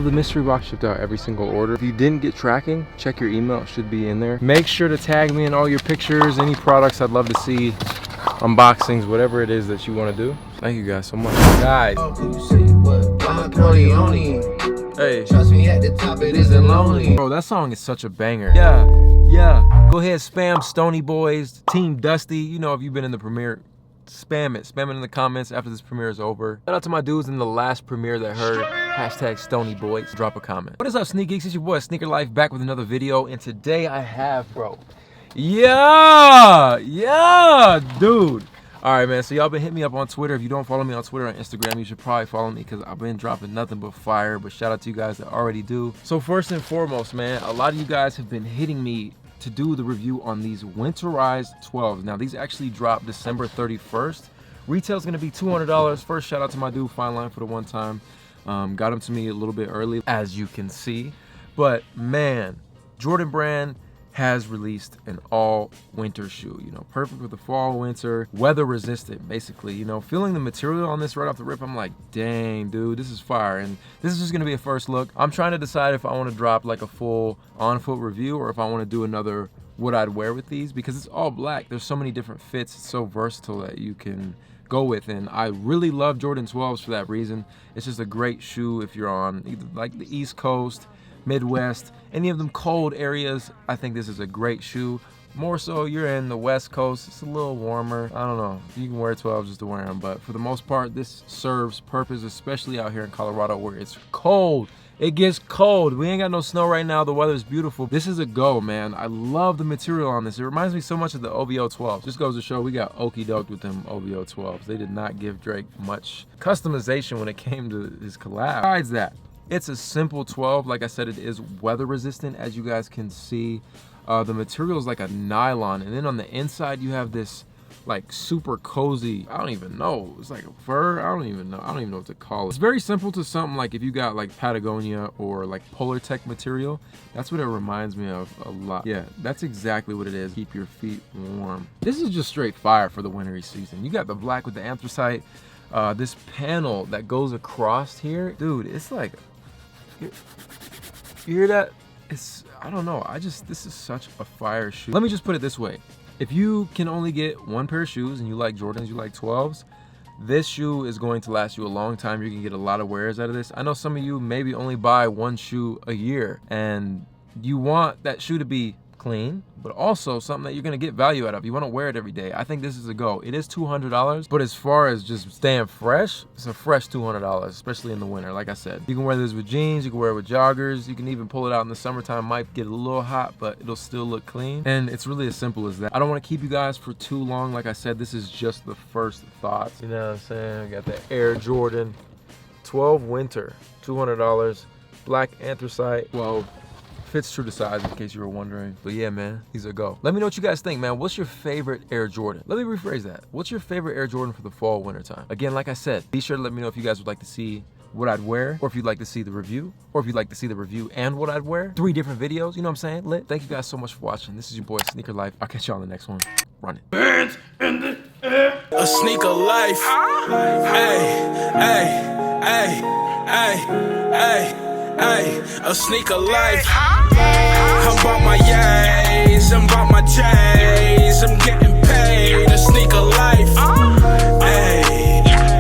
the mystery box shipped out every single order. If you didn't get tracking, check your email, it should be in there. Make sure to tag me in all your pictures, any products I'd love to see, unboxings, whatever it is that you want to do. Thank you guys so much. Guys. Hey. Trust me, at the top it isn't lonely. Bro, that song is such a banger. Yeah. Go ahead, spam Stony Boys, Team Dusty. You know, if you've been in the premiere, spam it in the comments after this premiere is over. Shout out to my dudes in the last premiere that heard hashtag Stony Boys. Drop a comment. What is up, Sneak Geeks? It's your boy Sneaker Life back with another video, and today I have, bro. Yeah, dude. All right, man, so y'all been hitting me up on Twitter. If you don't follow me on Twitter or Instagram, you should probably follow me because I've been dropping nothing but fire, but shout out to you guys that already do. So first and foremost, man, a lot of you guys have been hitting me to do the review on these Winterized 12s. Now, these actually dropped December 31st. Retail's gonna be $200. First, shout out to my dude, Fine Line, for the one time. Got them to me a little bit early, as you can see. But man, Jordan Brand has released an all winter shoe, you know, perfect for the fall, winter, weather resistant, basically. You know, feeling the material on this right off the rip, I'm like, dang, dude, this is fire. And this is just gonna be a first look. I'm trying to decide if I want to drop like a full on foot review or if I want to do another what I'd wear with these, because it's all black. There's so many different fits. It's so versatile that you can go with, and I really love Jordan 12s for that reason. It's just a great shoe if you're on either like the East Coast, Midwest, any of them cold areas. I think this is a great shoe. More so you're in the West Coast, it's a little warmer. I don't know, you can wear 12s just to wear them, but for the most part this serves purpose, especially out here in Colorado where it's cold. It gets cold. We ain't got no snow right now. The weather's beautiful. This is a go, man. I love the material on this. It reminds me so much of the OVO 12s. Just goes to show we got okey doked with them OVO 12s. They did not give Drake much customization when it came to his collab. Besides that, it's a simple 12. Like I said, it is weather resistant, as you guys can see. The material is like a nylon, and then on the inside you have this like super cozy, I don't even know, it's like a fur, I don't even know what to call it. It's very simple to something like if you got like Patagonia or like Polar Tech material. That's what it reminds me of a lot. Yeah, that's exactly what it is. Keep your feet warm. This is just straight fire for the wintry season. You got the black with the anthracite, this panel that goes across here, dude. It's like, you hear that? It's, I don't know, this is such a fire shoe. Let me just put it this way. If you can only get one pair of shoes and you like Jordans, you like 12s, this shoe is going to last you a long time. You're gonna get a lot of wears out of this. I know some of you maybe only buy one shoe a year and you want that shoe to be clean, but also something that you're gonna get value out of. You wanna wear it every day. I think this is a go. It is $200, but as far as just staying fresh, it's a fresh $200, especially in the winter. Like I said, you can wear this with jeans, you can wear it with joggers, you can even pull it out in the summertime. Might get a little hot, but it'll still look clean. And it's really as simple as that. I don't wanna keep you guys for too long. Like I said, this is just the first thoughts. You know what I'm saying? I got the Air Jordan 12 Winter, $200, black anthracite. Well, fits true to size in case you were wondering. But yeah, man, these are go. Let me know what you guys think, man. What's your favorite Air Jordan? Let me rephrase that. What's your favorite Air Jordan for the fall, winter time? Again, like I said, be sure to let me know if you guys would like to see what I'd wear, or if you'd like to see the review, or if you'd like to see the review and what I'd wear. 3 different videos, you know what I'm saying? Lit. Thank you guys so much for watching. This is your boy, Sneaker Life. I'll catch y'all on the next one. Run it. Bands in the air. A sneaker life. Hey, a sneaker life. I'm about my yays, I'm about my J's, I'm getting paid. A sneaker life.